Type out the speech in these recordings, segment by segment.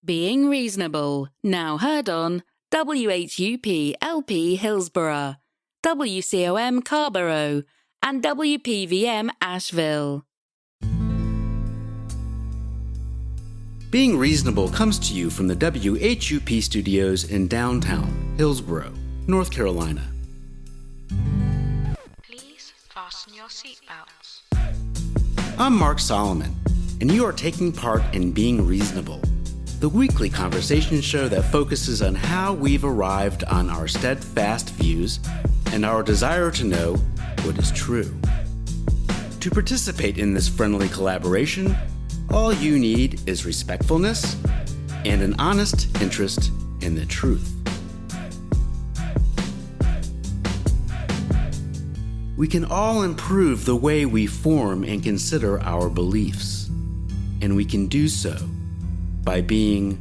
Being Reasonable, now heard on WHUP LP Hillsborough, WCOM Carborough, and WPVM Asheville. Being Reasonable comes to you from the WHUP studios in downtown Hillsborough, North Carolina. Please fasten your seatbelts. I'm Mark Solomon, and you are taking part in Being Reasonable, the weekly conversation show that focuses on how we've arrived on our steadfast views and our desire to know what is true. To participate in this friendly collaboration, all you need is respectfulness and an honest interest in the truth. We can all improve the way we form and consider our beliefs, and we can do so by being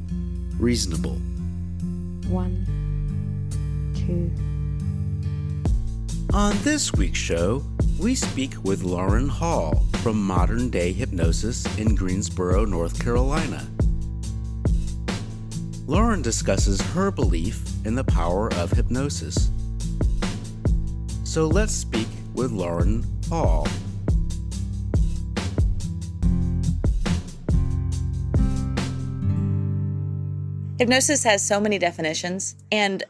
reasonable. 1, 2. On this week's show, we speak with Lauren Hall from Modern Day Hypnosis in Greensboro, North Carolina. Lauren discusses her belief in the power of hypnosis. So let's speak with Lauren Hall. Hypnosis has so many definitions, and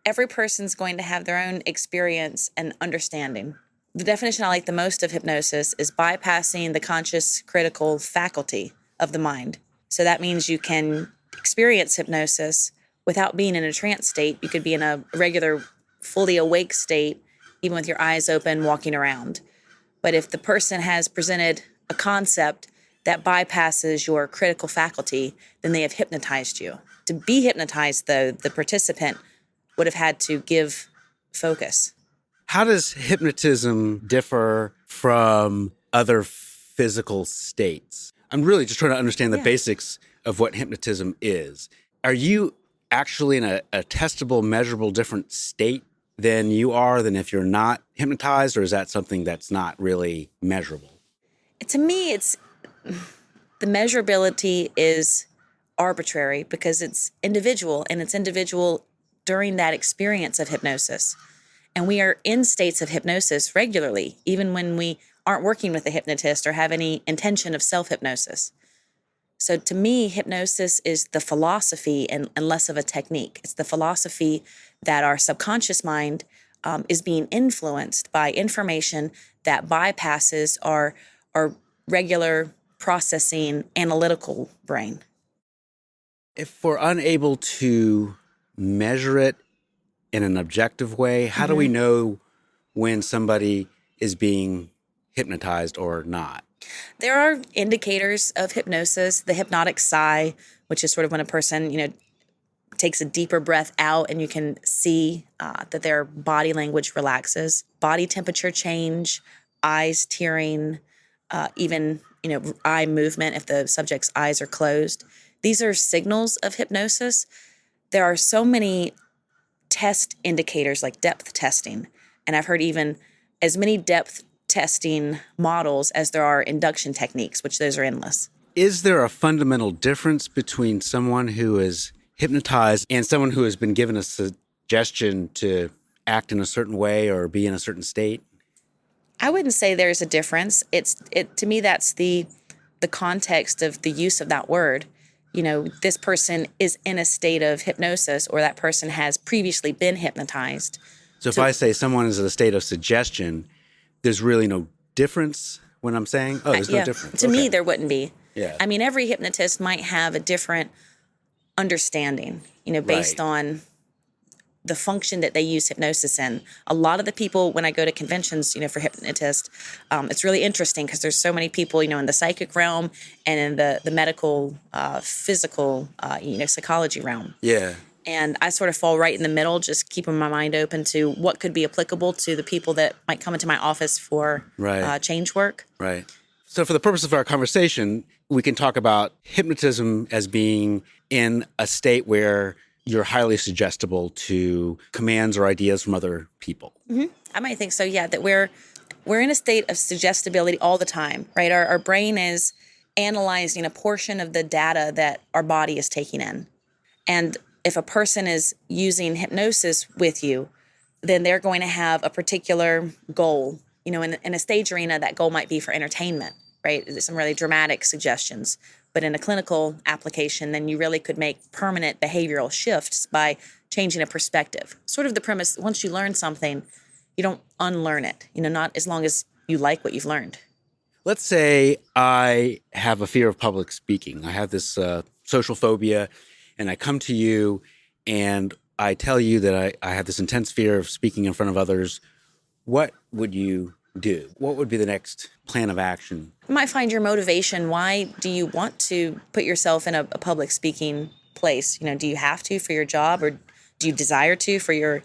every person's going to have their own experience and understanding. The definition I like the most of hypnosis is bypassing the conscious critical faculty of the mind. So that means you can experience hypnosis without being in a trance state. You could be in a regular, fully awake state, even with your eyes open, walking around. But if the person has presented a concept that bypasses your critical faculty, then they have hypnotized you. To be hypnotized, though, the participant would have had to give focus. How does hypnotism differ from other physical states? I'm really just trying to understand the basics of what hypnotism is. Are you actually in a testable, measurable, different state than you are than if you're not hypnotized, or is that something that's not really measurable? To me, it's the measurability is arbitrary because it's individual, and it's individual during that experience of hypnosis. And we are in states of hypnosis regularly, even when we aren't working with a hypnotist or have any intention of self-hypnosis. So to me, hypnosis is the philosophy and less of a technique. It's the philosophy that our subconscious mind is being influenced by information that bypasses our regular processing analytical brain. If we're unable to measure it in an objective way, how do we know when somebody is being hypnotized or not? There are indicators of hypnosis. The hypnotic sigh, which is sort of when a person, takes a deeper breath out and you can see that their body language relaxes. Body temperature change, eyes tearing, even, eye movement if the subject's eyes are closed. These are signals of hypnosis. There are so many test indicators like depth testing, and I've heard even as many depth testing models as there are induction techniques, which those are endless. Is there a fundamental difference between someone who is hypnotized and someone who has been given a suggestion to act in a certain way or be in a certain state? I wouldn't say there's a difference. To me, that's the context of the use of that word. This person is in a state of hypnosis, or that person has previously been hypnotized. So if I say someone is in a state of suggestion, there's really no difference when I'm saying, there's no difference. To me, there wouldn't be. Yeah. I mean, every hypnotist might have a different understanding, based on the function that they use hypnosis in. A lot of the people, when I go to conventions, for hypnotists, it's really interesting because there's so many people, in the psychic realm and in the medical, physical, psychology realm. Yeah. And I sort of fall right in the middle, just keeping my mind open to what could be applicable to the people that might come into my office for change work. Right. So for the purpose of our conversation, we can talk about hypnotism as being in a state where you're highly suggestible to commands or ideas from other people. Mm-hmm. I might think so, yeah, that we're in a state of suggestibility all the time, right? Our brain is analyzing a portion of the data that our body is taking in. And if a person is using hypnosis with you, then they're going to have a particular goal. In a stage arena, that goal might be for entertainment, right? There's some really dramatic suggestions. But in a clinical application, then you really could make permanent behavioral shifts by changing a perspective. Sort of the premise, once you learn something, you don't unlearn it, not as long as you like what you've learned. Let's say I have a fear of public speaking. I have this social phobia, and I come to you and I tell you that I have this intense fear of speaking in front of others. What would you do? What would be the next plan of action? You might find your motivation. Why do you want to put yourself in a public speaking place? Do you have to for your job, or do you desire to for your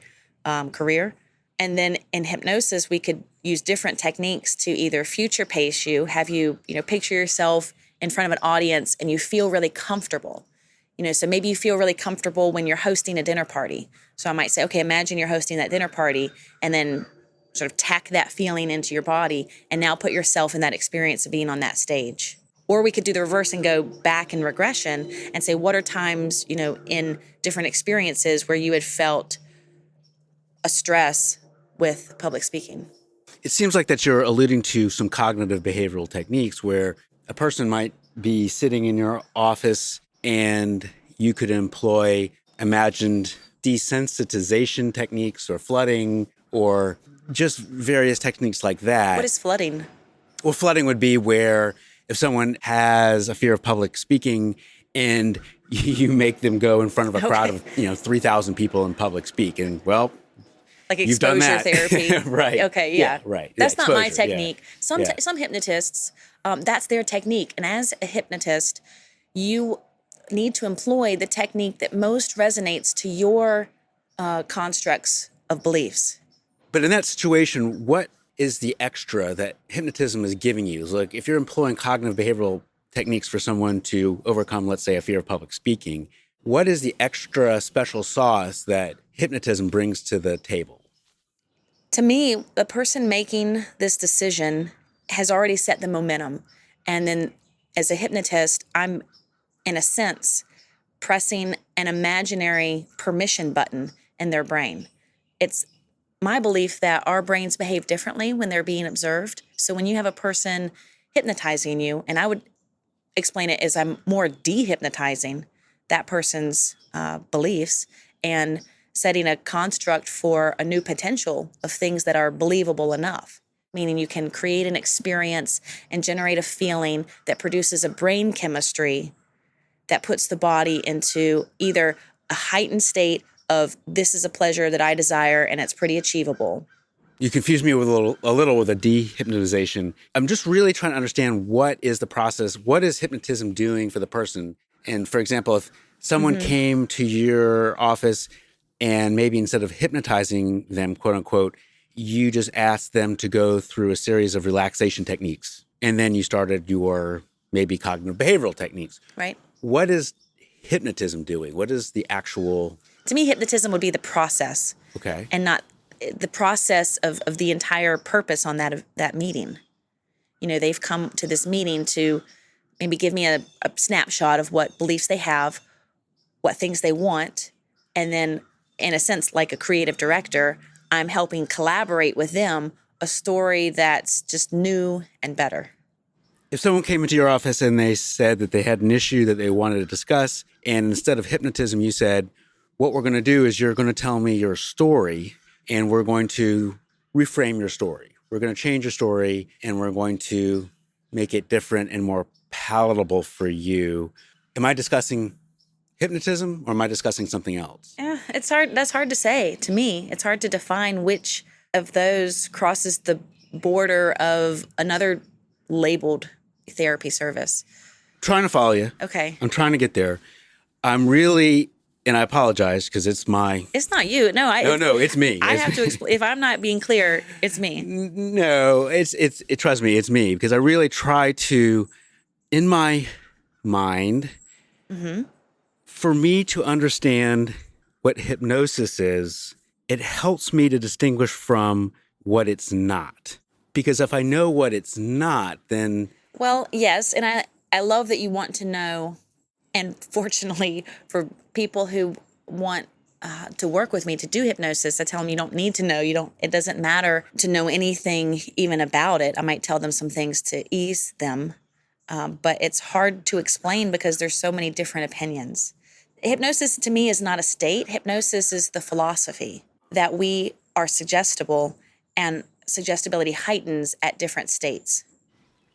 career? And then in hypnosis, we could use different techniques to either future pace you, have you, picture yourself in front of an audience and you feel really comfortable. So maybe you feel really comfortable when you're hosting a dinner party. So I might say, okay, imagine you're hosting that dinner party, and then sort of tack that feeling into your body and now put yourself in that experience of being on that stage. Or we could do the reverse and go back in regression and say, what are times, in different experiences where you had felt a stress with public speaking? It seems like that you're alluding to some cognitive behavioral techniques where a person might be sitting in your office and you could employ imagined desensitization techniques or flooding or just various techniques like that. What is flooding? Well, flooding would be where if someone has a fear of public speaking and you make them go in front of a crowd of 3,000 people and public speak, and like you've done exposure that. therapy. Right. Okay, yeah. Right. That's yeah, not my exposure, technique. Yeah. Some hypnotists, that's their technique. And as a hypnotist, you need to employ the technique that most resonates to your constructs of beliefs. But in that situation, what is the extra that hypnotism is giving you? Like if you're employing cognitive behavioral techniques for someone to overcome, let's say, a fear of public speaking, what is the extra special sauce that hypnotism brings to the table? To me, the person making this decision has already set the momentum. And then as a hypnotist, I'm, in a sense, pressing an imaginary permission button in their brain. It's my belief that our brains behave differently when they're being observed. So when you have a person hypnotizing you, and I would explain it as I'm more dehypnotizing that person's beliefs and setting a construct for a new potential of things that are believable enough. Meaning you can create an experience and generate a feeling that produces a brain chemistry that puts the body into either a heightened state of this is a pleasure that I desire and it's pretty achievable. You confuse me with a little with a dehypnotization. I'm just really trying to understand what is the process, what is hypnotism doing for the person? And for example, if someone came to your office and maybe instead of hypnotizing them, quote unquote, you just asked them to go through a series of relaxation techniques. And then you started your maybe cognitive behavioral techniques. Right. What is hypnotism doing? What is the actual... To me, hypnotism would be the process. Okay. And not the process of the entire purpose on that meeting. They've come to this meeting to maybe give me a snapshot of what beliefs they have, what things they want, and then, in a sense, like a creative director, I'm helping collaborate with them a story that's just new and better. If someone came into your office and they said that they had an issue that they wanted to discuss, and instead of hypnotism, you said, what we're going to do is you're going to tell me your story, and we're going to reframe your story. We're going to change your story, and we're going to make it different and more palatable for you. Am I discussing hypnotism or am I discussing something else? Yeah, it's hard. That's hard to say to me. It's hard to define which of those crosses the border of another labeled therapy service. Trying to follow you. Okay. I'm trying to get there. I'm really, and I apologize because it's my... It's not you. No, it's me. I have to explain. If I'm not being clear, it's me. No, trust me, it's me because I really try to, in my mind, for me to understand what hypnosis is, it helps me to distinguish from what it's not. Because if I know what it's not, then... Well, yes, and I love that you want to know. And fortunately, for people who want to work with me to do hypnosis, I tell them you don't need to know. It doesn't matter to know anything even about it. I might tell them some things to ease them, but it's hard to explain because there's so many different opinions. Hypnosis to me is not a state. Hypnosis is the philosophy that we are suggestible, and suggestibility heightens at different states.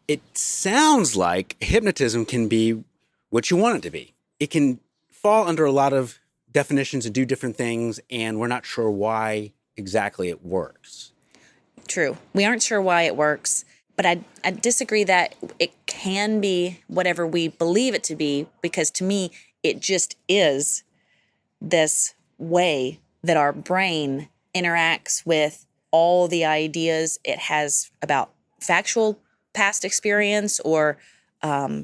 It sounds like hypnotism can be what you want it to be. It can fall under a lot of definitions and do different things, and we're not sure why exactly it works. True. We aren't sure why it works, but I disagree that it can be whatever we believe it to be, because to me, it just is this way that our brain interacts with all the ideas it has about factual past experience or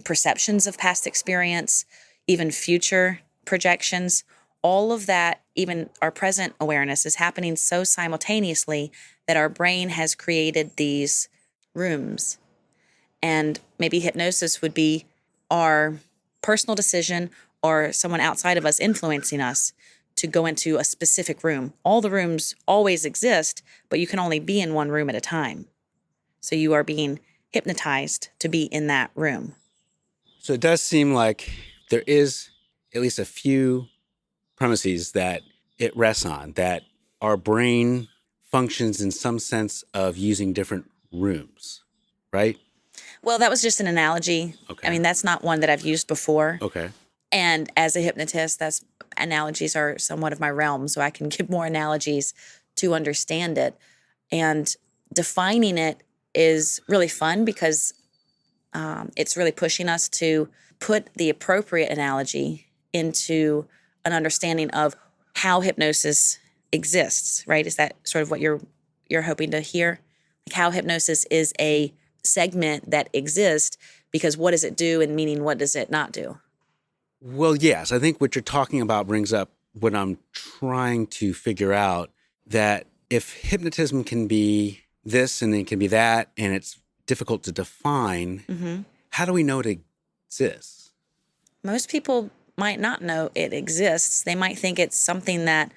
perceptions of past experience, even future projections. All of that, even our present awareness, is happening so simultaneously that our brain has created these rooms. And maybe hypnosis would be our personal decision or someone outside of us influencing us to go into a specific room. All the rooms always exist, but you can only be in one room at a time. So you are being hypnotized to be in that room. So it does seem like there is at least a few premises that it rests on, that our brain functions in some sense of using different rooms, right? Well, that was just an analogy. Okay. I mean, that's not one that I've used before. Okay. And as a hypnotist, analogies are somewhat of my realm, so I can give more analogies to understand it. And defining it is really fun because it's really pushing us to put the appropriate analogy into an understanding of how hypnosis exists, right? Is that sort of what you're hoping to hear? Like how hypnosis is a segment that exists, because what does it do, and meaning what does it not do? Well, yes, I think what you're talking about brings up what I'm trying to figure out, that if hypnotism can be this and it can be that, and it's difficult to define, how do we know it exists? Most people might not know it exists. They might think it's something that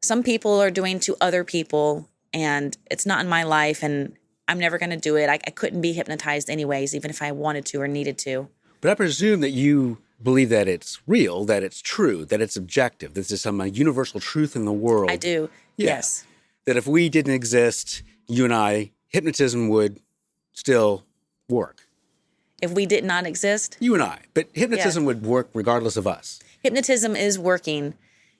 some people are doing to other people, and it's not in my life, and I'm never going to do it. I couldn't be hypnotized anyways, even if I wanted to or needed to. But I presume that you believe that it's real, that it's true, that it's objective, this is some universal truth in the world. I do, yes. That if we didn't exist, you and I, hypnotism would still work. If we did not exist? You and I. But hypnotism would work regardless of us. Hypnotism is working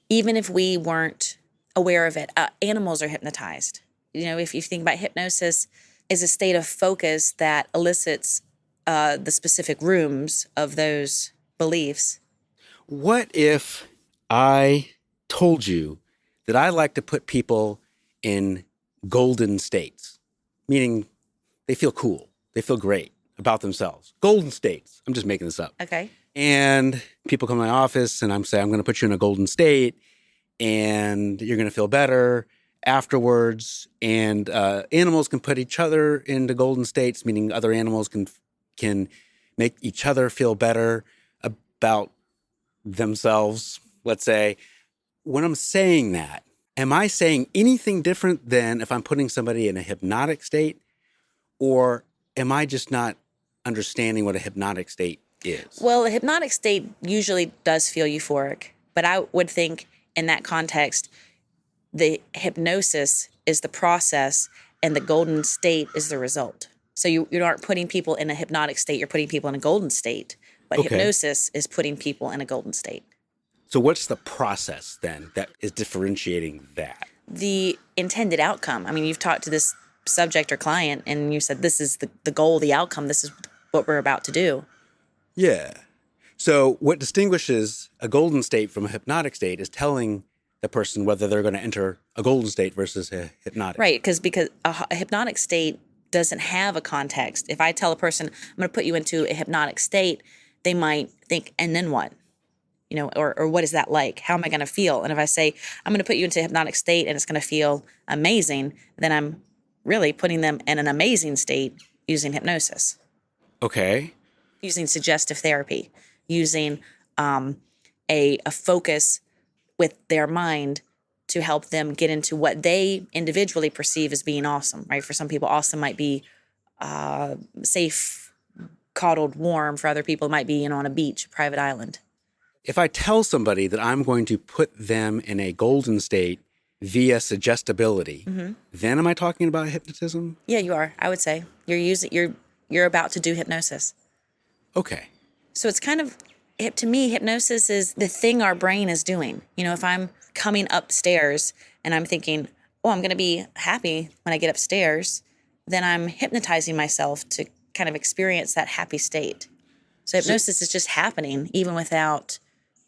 even if we weren't aware of it. Animals are hypnotized. You know, if you think about hypnosis as a state of focus that elicits the specific rooms of those beliefs. What if I told you that I like to put people in golden states, meaning they feel cool, they feel great about themselves. Golden states. I'm just making this up. Okay. And people come to my office and I'm saying, I'm going to put you in a golden state and you're going to feel better afterwards. And animals can put each other into golden states, meaning other animals can make each other feel better about themselves, let's say. When I'm saying that, am I saying anything different than if I'm putting somebody in a hypnotic state? Or am I just not understanding what a hypnotic state is? Well, a hypnotic state usually does feel euphoric, but I would think in that context, the hypnosis is the process and the golden state is the result. So you aren't putting people in a hypnotic state, you're putting people in a golden state, but hypnosis is putting people in a golden state. So what's the process then that is differentiating that? The intended outcome. I mean, you've talked to this subject or client and you said, this is the goal, the outcome, this is what we're about to do. Yeah. So what distinguishes a golden state from a hypnotic state is telling the person whether they're going to enter a golden state versus a hypnotic. Right, because a hypnotic state doesn't have a context. If I tell a person, I'm going to put you into a hypnotic state, they might think, and then what? You know, or what is that like? How am I going to feel? And if I say, I'm going to put you into a hypnotic state and it's going to feel amazing, then I'm really putting them in an amazing state using hypnosis. Okay. using suggestive therapy, using a focus with their mind to help them get into what they individually perceive as being awesome, right? For some people, awesome might be safe, coddled, warm. For other people, it might be, on a beach, a private island. If I tell somebody that I'm going to put them in a golden state via suggestibility, then am I talking about hypnotism? Yeah, you are. I would say you're about to do hypnosis. Okay. So it's kind of, to me, hypnosis is the thing our brain is doing. If I'm coming upstairs and I'm thinking, oh, I'm going to be happy when I get upstairs, then I'm hypnotizing myself to kind of experience that happy state. So hypnosis is just happening even without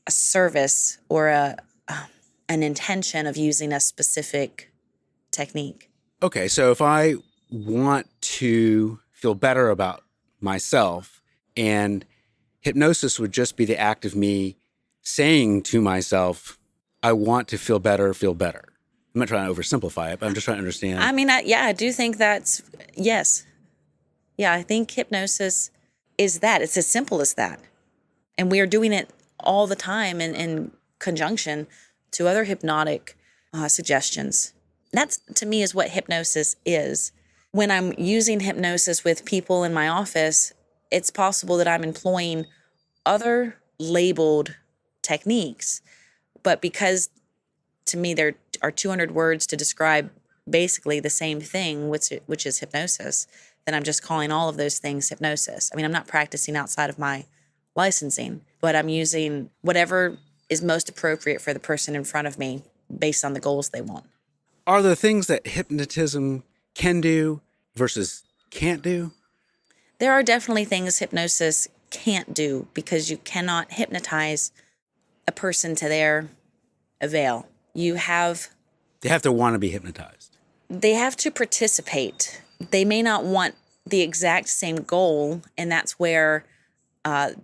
a service or an intention of using a specific technique. Okay, so if I want to feel better about myself, and hypnosis would just be the act of me saying to myself, I want to feel better. I'm not trying to oversimplify it, but I'm just trying to understand. I mean, I do think that's, yes. Yeah, I think hypnosis is that. It's as simple as that. And we are doing it all the time in conjunction to other hypnotic suggestions. That's, to me, is what hypnosis is. When I'm using hypnosis with people in my office, it's possible that I'm employing other labeled techniques. But because, to me, there are 200 words to describe basically the same thing, which is hypnosis, then I'm just calling all of those things hypnosis. I mean, I'm not practicing outside of my licensing, but I'm using whatever is most appropriate for the person in front of me based on the goals they want. Are there things that hypnotism can do versus can't do? There are definitely things hypnosis can't do because you cannot hypnotize a person to their avail. They have to want to be hypnotized. They have to participate. They may not want the exact same goal, and that's where, a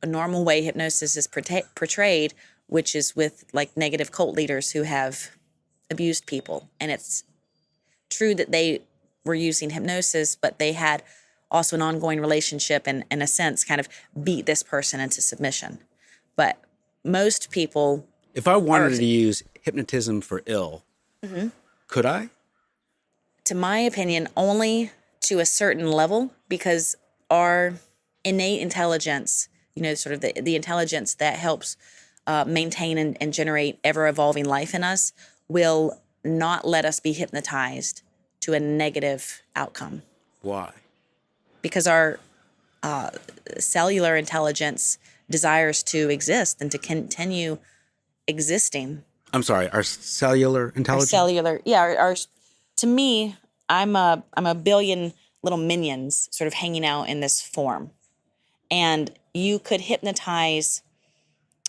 normal way hypnosis is portrayed, which is with like negative cult leaders who have abused people. And it's true that they were using hypnosis, but they had also an ongoing relationship and, in a sense, kind of beat this person into submission. But most people... If I wanted to use hypnotism for ill, could I? To my opinion, only to a certain level, because our innate intelligence, sort of the intelligence that helps maintain and generate ever-evolving life in us, will not let us be hypnotized to a negative outcome. Why? Because our cellular intelligence desires to exist and to continue existing. I'm sorry, our cellular intelligence? To me, I'm a billion little minions sort of hanging out in this form. And you could hypnotize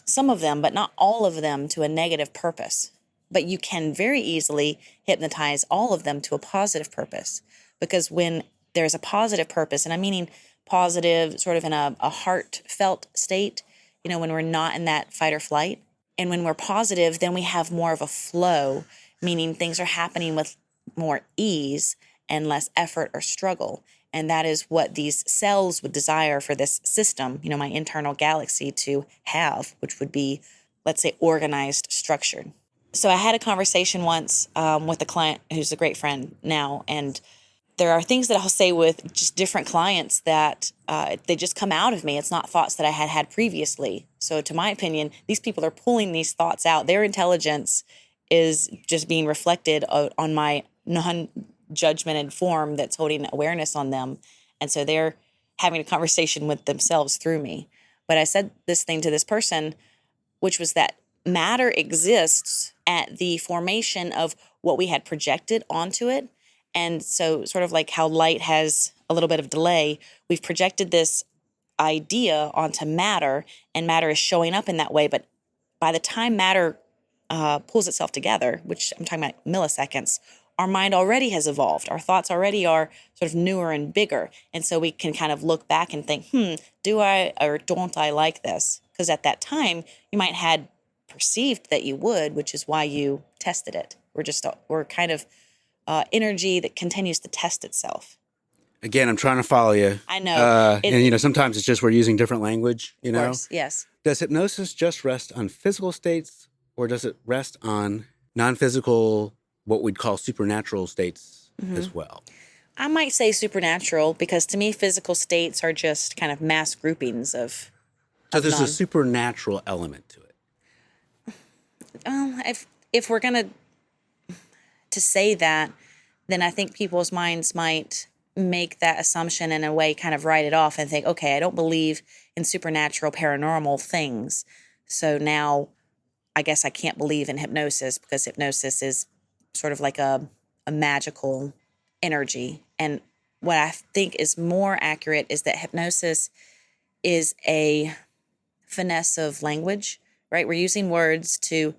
some of them, but not all of them, to a negative purpose. But you can very easily hypnotize all of them to a positive purpose. Because when there's a positive purpose, and I'm meaning positive sort of in a heartfelt state, when we're not in that fight or flight. And when we're positive, then we have more of a flow, meaning things are happening with more ease and less effort or struggle. And that is what these cells would desire for this system, my internal galaxy, to have, which would be, let's say, organized, structured. So I had a conversation once with a client who's a great friend now, and there are things that I'll say with just different clients that they just come out of me. It's not thoughts that I had previously. So to my opinion, these people are pulling these thoughts out. Their intelligence is just being reflected on my non-judgmented form that's holding awareness on them. And so they're having a conversation with themselves through me. But I said this thing to this person, which was that matter exists at the formation of what we had projected onto it. And so sort of like how light has a little bit of delay, we've projected this idea onto matter, and matter is showing up in that way. But by the time matter pulls itself together, which I'm talking about milliseconds, our mind already has evolved. Our thoughts already are sort of newer and bigger. And so we can kind of look back and think, do I or don't I like this? Because at that time, you might had perceived that you would, which is why you tested it. We're kind of energy that continues to test itself. Again, I'm trying to follow you. I know. And sometimes it's just we're using different language, Of course, yes. Does hypnosis just rest on physical states, or does it rest on non-physical, what we'd call supernatural states as well? I might say supernatural because to me, physical states are just kind of mass groupings of. So there's a supernatural element to it. If we're gonna to say that, then I think people's minds might make that assumption in a way, kind of write it off and think, okay, I don't believe in supernatural, paranormal things, so now I guess I can't believe in hypnosis because hypnosis is sort of like a magical energy. And what I think is more accurate is that hypnosis is a finesse of language, right? We're using words to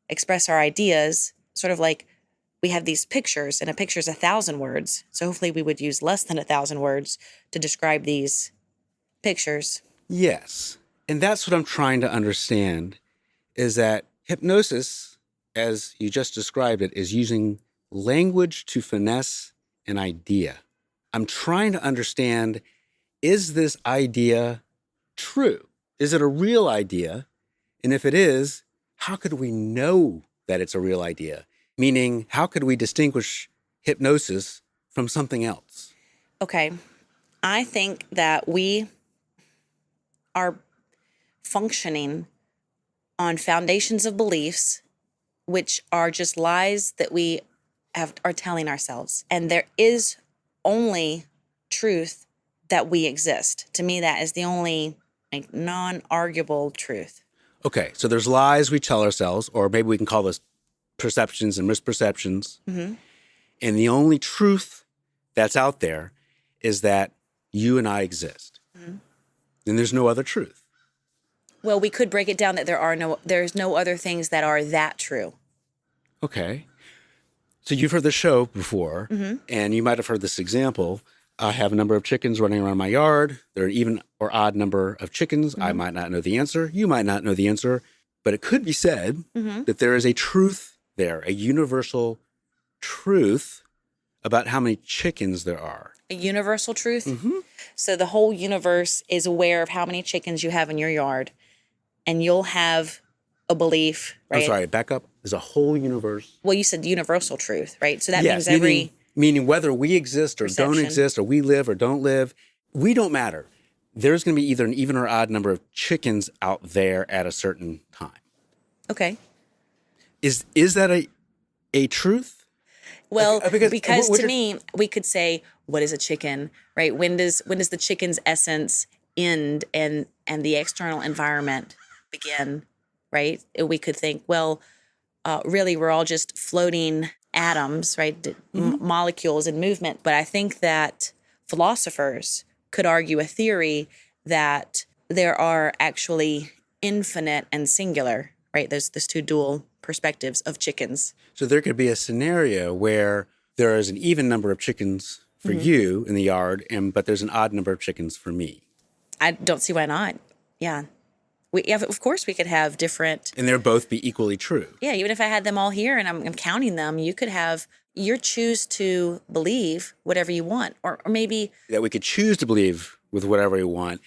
express our ideas, sort of like we have these pictures, and a picture is 1,000 words. So hopefully we would use less than 1,000 words to describe these pictures. Yes. And that's what I'm trying to understand, is that hypnosis, as you just described it, is using language to finesse an idea. I'm trying to understand, is this idea true? Is it a real idea? And if it is, how could we know that it's a real idea? Meaning, how could we distinguish hypnosis from something else? Okay. I think that we are functioning on foundations of beliefs, which are just lies that we are telling ourselves. And there is only truth that we exist. To me, that is the only non-arguable truth. Okay, so there's lies we tell ourselves, or maybe we can call this perceptions and misperceptions. Mm-hmm. And the only truth that's out there is that you and I exist. Mm-hmm. And there's no other truth. Well, we could break it down that there's no other things that are that true. Okay. So you've heard the show before, and you might have heard this example. I have a number of chickens running around my yard. There are an even or odd number of chickens. I might not know the answer. You might not know the answer. But it could be said that there is a truth there, a universal truth about how many chickens there are. A universal truth? Mm-hmm. So the whole universe is aware of how many chickens you have in your yard, and you'll have a belief, right? I'm sorry, back up. There's a whole universe. Well, you said universal truth, right? So that Yes, means meaning whether we exist or don't exist, or we live or don't live, we don't matter. There's going to be either an even or odd number of chickens out there at a certain time. Okay. Is that a truth? Well, because what to me, we could say, what is a chicken, right? When does the chicken's essence end and the external environment begin, right? We could think, well, really, we're all just floating atoms, right? Molecules in movement. But I think that philosophers could argue a theory that there are actually infinite and singular, right? There's two dual perspectives of chickens. So there could be a scenario where there is an even number of chickens for you in the yard, but there's an odd number of chickens for me. I don't see why not. Yeah. Of course we could have different... And they'll both be equally true. Yeah, even if I had them all here and I'm counting them, you could have... You choose to believe whatever you want. Or maybe... That we could choose to believe with whatever we want.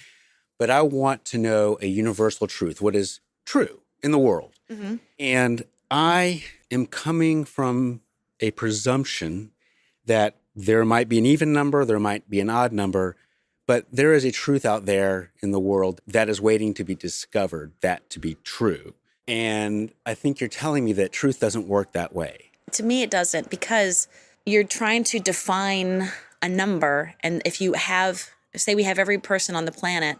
But I want to know a universal truth. What is true in the world? Mm-hmm. And I am coming from a presumption that there might be an even number, there might be an odd number, but there is a truth out there in the world that is waiting to be discovered, that to be true. And I think you're telling me that truth doesn't work that way. To me, it doesn't, because you're trying to define a number. And if you have, say we have every person on the planet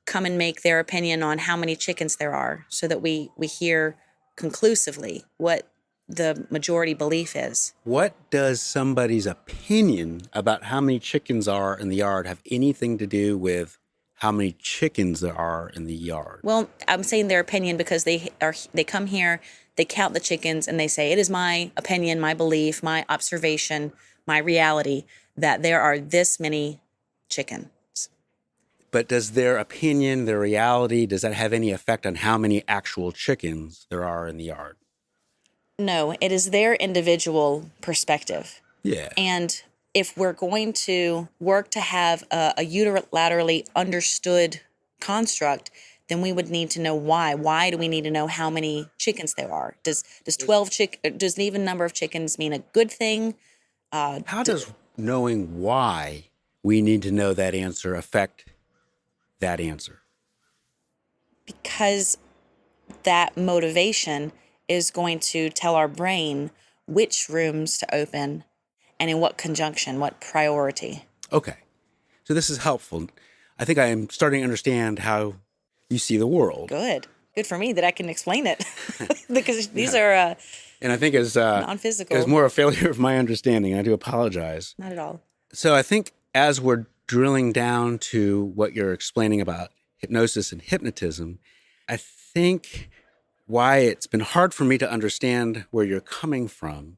come and make their opinion on how many chickens there are so that we hear conclusively what the majority belief is. What does somebody's opinion about how many chickens are in the yard have anything to do with how many chickens there are in the yard? Well, I'm saying their opinion because they come here, they count the chickens, and they say, it is my opinion, my belief, my observation, my reality that there are this many chickens. But does their opinion, their reality, does that have any effect on how many actual chickens there are in the yard? No, it is their individual perspective. Yeah. And if we're going to work to have a unilaterally understood construct, then we would need to know why. Why do we need to know how many chickens there are? Does does an even number of chickens mean a good thing? How does knowing why we need to know that answer affect that answer? Because that motivation is going to tell our brain which rooms to open and in what conjunction, what priority. Okay. So this is helpful. I think I am starting to understand how you see the world. Good for me that I can explain it. Because these are And I think as non-physical. it was more a failure of my understanding. I do apologize. Not at all. So I think as we're drilling down to what you're explaining about hypnosis and hypnotism, I think why it's been hard for me to understand where you're coming from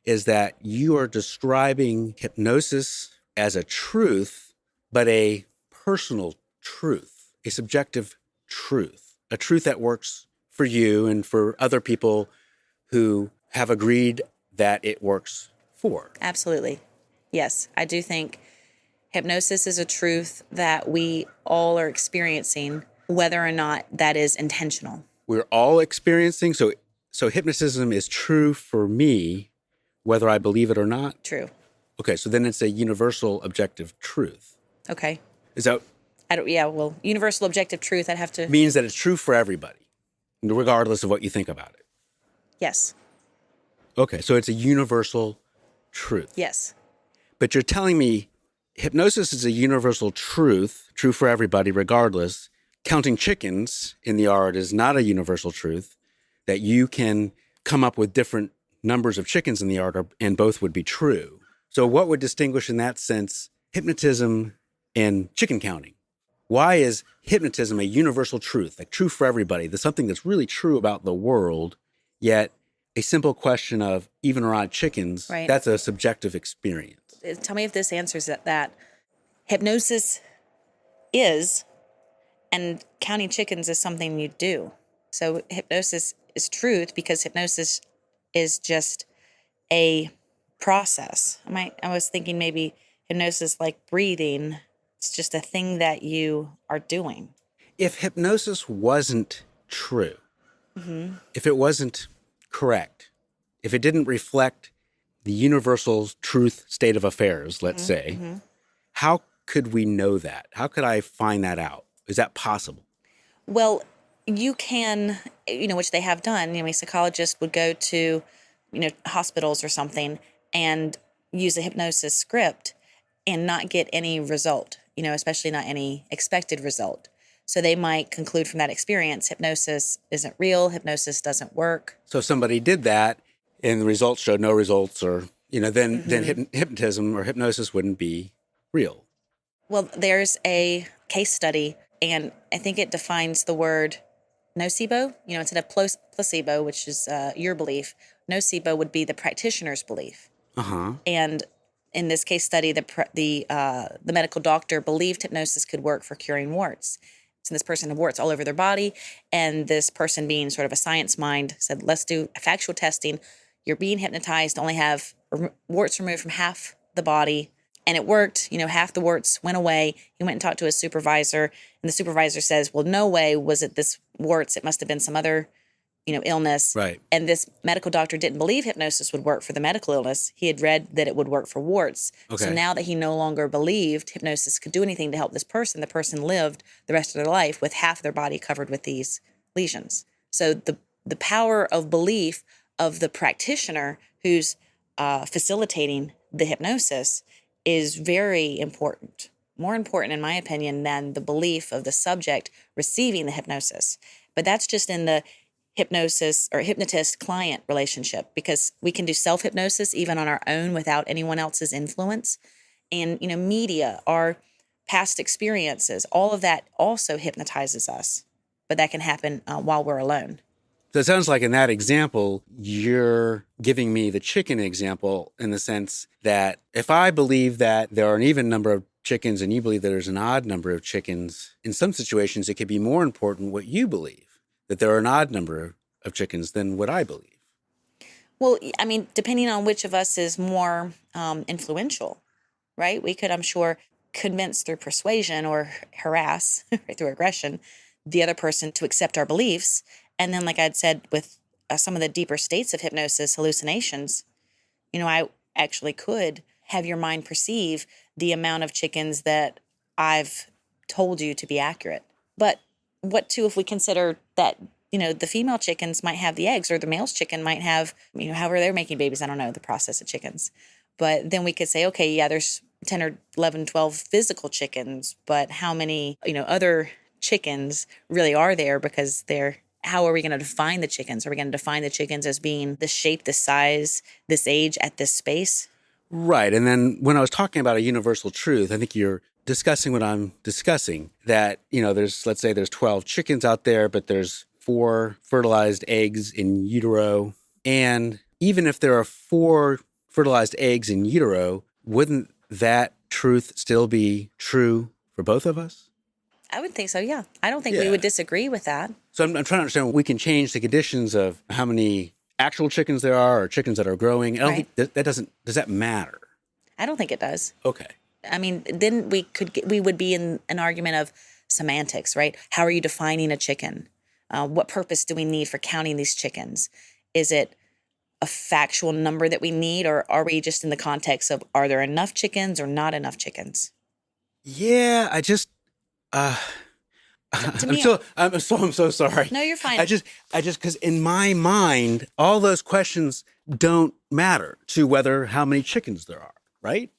is that you are describing hypnosis as a truth, but a personal truth, a subjective truth, a truth that works for you and for other people who have agreed that it works for. Absolutely. Yes, I do think hypnosis is a truth that we all are experiencing, whether or not that is intentional. We're all experiencing, so hypnotism is true for me, whether I believe it or not? True. Okay, so then it's a universal objective truth. Okay. Is that universal objective truth, I'd have to... means that it's true for everybody, regardless of what you think about it. Yes. Okay, so it's a universal truth. Yes. But you're telling me hypnosis is a universal truth, true for everybody, regardless. Counting chickens in the yard is not a universal truth, that you can come up with different numbers of chickens in the yard and both would be true. So what would distinguish in that sense hypnotism and chicken counting? Why is hypnotism a universal truth, like true for everybody? There's something that's really true about the world, yet a simple question of even or odd chickens, right, that's a subjective experience. Tell me if this answers that. Hypnosis is, and counting chickens is something you do. So hypnosis is truth because hypnosis is just a process. I was thinking maybe hypnosis like breathing. It's just a thing that you are doing. If hypnosis wasn't true, if it wasn't correct, if it didn't reflect the universal truth state of affairs, let's say, how could we know that? How could I find that out? Is that possible? Well, you can, which they have done. A psychologist would go to, hospitals or something and use a hypnosis script and not get any result, especially not any expected result. So they might conclude from that experience, hypnosis isn't real, hypnosis doesn't work. So if somebody did that and the results showed no results or, then hypnotism or hypnosis wouldn't be real. Well, there's a case study, and I think it defines the word nocebo. Instead of placebo, which is your belief, nocebo would be the practitioner's belief. And in this case study, the medical doctor believed hypnosis could work for curing warts. So this person had warts all over their body, and this person, being sort of a science mind, said, let's do factual testing. You're being hypnotized to only have warts removed from half the body. And it worked. Half the warts went away. He went and talked to his supervisor, and the supervisor says, well, no way was it this warts. It must have been some other, illness. Right. And this medical doctor didn't believe hypnosis would work for the medical illness. He had read that it would work for warts. Okay. So now that he no longer believed hypnosis could do anything to help this person, the person lived the rest of their life with half their body covered with these lesions. So the power of belief of the practitioner who's facilitating the hypnosis is very important, more important, in my opinion, than the belief of the subject receiving the hypnosis. But that's just in the hypnosis or hypnotist-client relationship, because we can do self-hypnosis even on our own without anyone else's influence. And, media, our past experiences, all of that also hypnotizes us. But that can happen while we're alone. So it sounds like in that example, you're giving me the chicken example in the sense that if I believe that there are an even number of chickens and you believe that there's an odd number of chickens, in some situations it could be more important what you believe, that there are an odd number of chickens than what I believe. Well, depending on which of us is more influential. right? We could, I'm sure, convince through persuasion or harass through aggression the other person to accept our beliefs. And then, like I'd said, with some of the deeper states of hypnosis, hallucinations, I actually could have your mind perceive the amount of chickens that I've told you to be accurate. But what too if we consider that, the female chickens might have the eggs, or the male's chicken might have, however they're making babies, I don't know the process of chickens. But then we could say, okay, yeah, there's 10 or 11, 12 physical chickens, but how many, other chickens really are there? Because how are we going to define the chickens? Are we going to define the chickens as being this shape, this size, this age at this space? Right. And then when I was talking about a universal truth, I think you're discussing what I'm discussing, that, let's say there's 12 chickens out there, but there's 4 fertilized eggs in utero. And even if there are 4 fertilized eggs in utero, wouldn't that truth still be true for both of us? I would think so, yeah. I don't think we would disagree with that. So I'm trying to understand, we can change the conditions of how many actual chickens there are or chickens that are growing. I don't think does that matter? I don't think it does. Okay. I mean, then we would be in an argument of semantics, right? How are you defining a chicken? What purpose do we need for counting these chickens? Is it a factual number that we need, or are we just in the context of, are there enough chickens or not enough chickens? Yeah, I just, I'm so sorry. No, you're fine. I just, because in my mind, all those questions don't matter to how many chickens there are, right?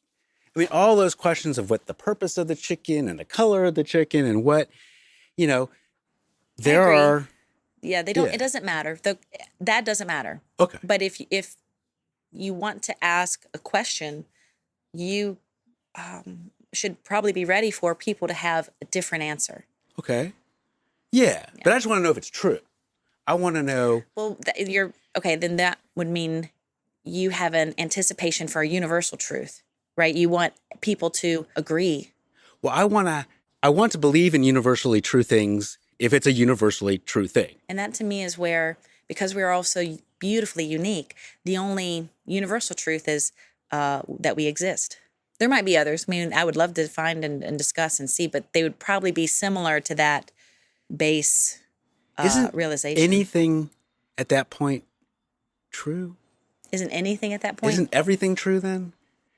I mean, all those questions of what the purpose of the chicken and the color of the chicken and what, there are. Yeah, they don't. Yeah. It doesn't matter. That doesn't matter. Okay. But if you want to ask a question, you should probably be ready for people to have a different answer. Okay. Yeah, but I just want to know if it's true. I want to know. Well, then that would mean you have an anticipation for a universal truth, right? You want people to agree. Well, I want to believe in universally true things if it's a universally true thing. And that to me is where, because we are all so beautifully unique, the only universal truth is that we exist. There might be others. I mean, I would love to find and discuss and see, but they would probably be similar to that base realization. Anything at that point true? Isn't anything at that point? Isn't everything true then?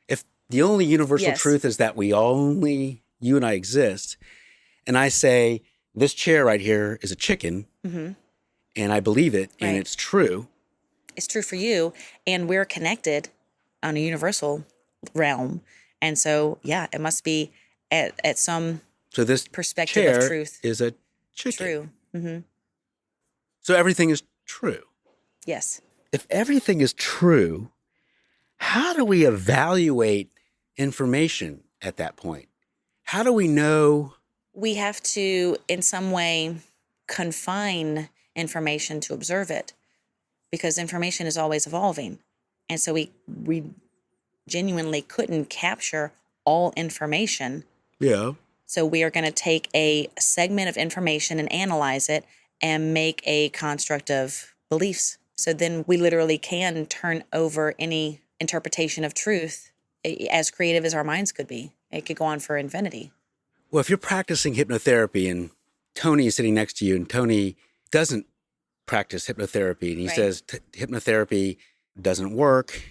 If the only universal truth is that you and I exist, and I say, this chair right here is a chicken, and I believe it, and it's true. It's true for you, and we're connected on a universal realm. And so, it must be at some perspective chair of truth. Is a chicken. True. Mm-hmm. So everything is true. Yes. If everything is true, how do we evaluate information at that point? How do we know? We have to, in some way, confine information to observe it, because information is always evolving. And so we genuinely couldn't capture all information. Yeah. So we are going to take a segment of information and analyze it and make a construct of beliefs. So then we literally can turn over any interpretation of truth, as creative as our minds could be. It could go on for infinity. Well, if you're practicing hypnotherapy and Tony is sitting next to you and Tony doesn't practice hypnotherapy and he says hypnotherapy doesn't work,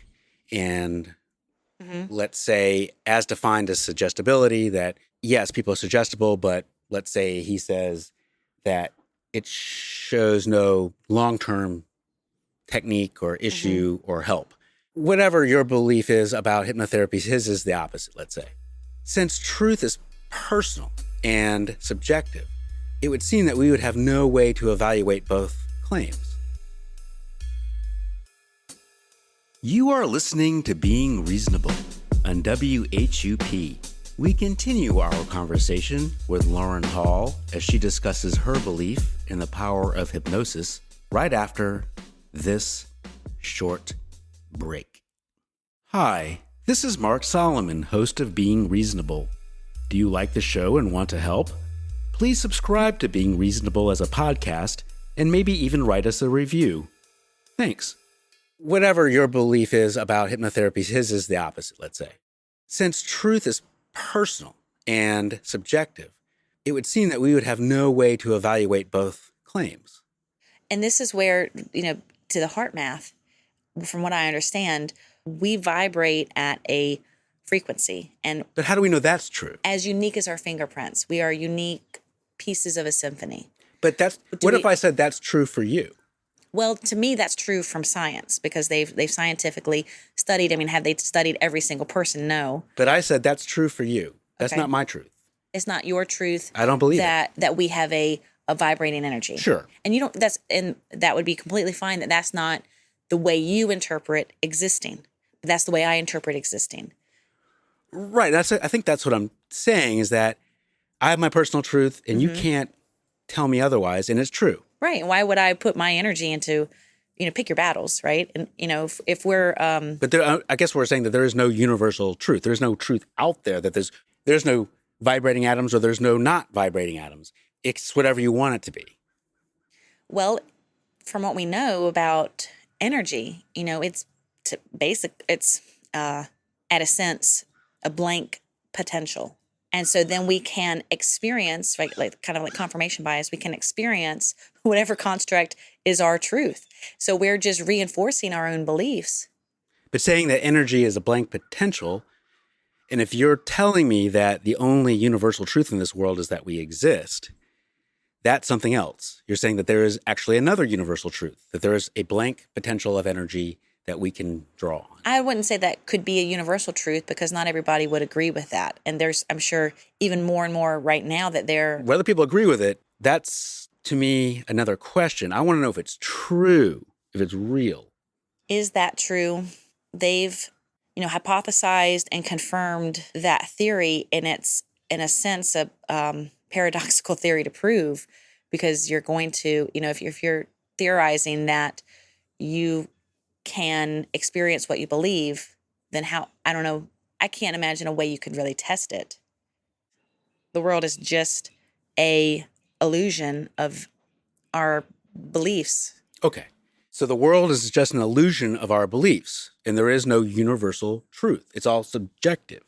and let's say, as defined as suggestibility, that yes, people are suggestible, but let's say he says that it shows no long-term technique or issue or help. Whatever your belief is about hypnotherapy, his is the opposite, let's say. Since truth is personal and subjective, it would seem that we would have no way to evaluate both claims. You are listening to Being Reasonable on WHUP. We continue our conversation with Lauren Hall as she discusses her belief in the power of hypnosis right after this short break. Hi, this is Mark Solomon, host of Being Reasonable. Do you like the show and want to help? Please subscribe to Being Reasonable as a podcast and maybe even write us a review. Thanks. Whatever your belief is about hypnotherapy, his is the opposite, let's say. Since truth is personal and subjective, it would seem that we would have no way to evaluate both claims. And this is where, to the heart math, from what I understand, we vibrate at a frequency. But how do we know that's true? As unique as our fingerprints, we are unique pieces of a symphony. But if I said that's true for you? Well, to me, that's true from science because they've scientifically studied. I mean, have they studied every single person? No. But I said that's true for you. That's Okay. not my truth. It's not your truth. I don't believe that we have a vibrating energy. Sure. And you don't. That would be completely fine. That's not the way you interpret existing. But that's the way I interpret existing. Right. I think that's what I'm saying is that I have my personal truth and you can't tell me otherwise, and it's true. Right. Why would I put my energy into, pick your battles, right? And, if we're... But I guess we're saying that there is no universal truth. There's no truth out there, that there's no vibrating atoms or there's no not vibrating atoms. It's whatever you want it to be. Well, from what we know about energy, it's at a sense, a blank potential. And so then we can experience, right, like confirmation bias, we can experience whatever construct is our truth. So we're just reinforcing our own beliefs. But saying that energy is a blank potential, and if you're telling me that the only universal truth in this world is that we exist, that's something else. You're saying that there is actually another universal truth, that there is a blank potential of energy that we can draw on. I wouldn't say that could be a universal truth because not everybody would agree with that. And there's, I'm sure, even more and more right now that they're... Whether people agree with it, that's, to me, another question. I want to know if it's true, if it's real. Is that true? They've, hypothesized and confirmed that theory, and it's, in a sense, a paradoxical theory to prove because you're going to, if you're theorizing that you can experience what you believe, then how, I don't know, I can't imagine a way you could really test it. The world is just a illusion of our beliefs. Okay. So the world is just an illusion of our beliefs, and there is no universal truth. It's all subjective.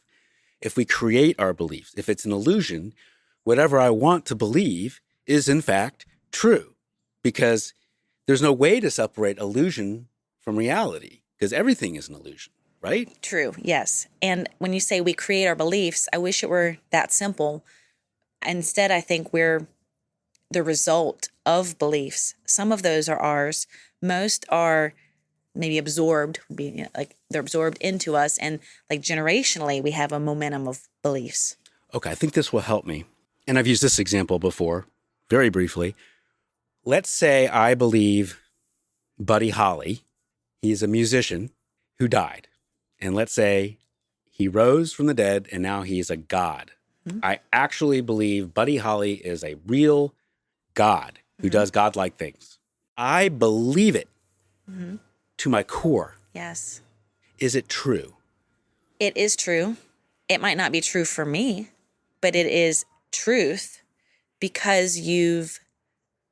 If we create our beliefs, if it's an illusion, whatever I want to believe is in fact true, because there's no way to separate illusion from reality, because everything is an illusion, right? True, yes. And when you say we create our beliefs, I wish it were that simple. Instead, I think we're the result of beliefs. Some of those are ours. Most are maybe absorbed, like they're absorbed into us. And like generationally, we have a momentum of beliefs. Okay, I think this will help me. And I've used this example before, very briefly. Let's say I believe Buddy Holly, he's a musician who died. And let's say he rose from the dead and now he's a god. Mm-hmm. I actually believe Buddy Holly is a real god who does godlike things. I believe it to my core. Yes. Is it true? It is true. It might not be true for me, but it is truth because you've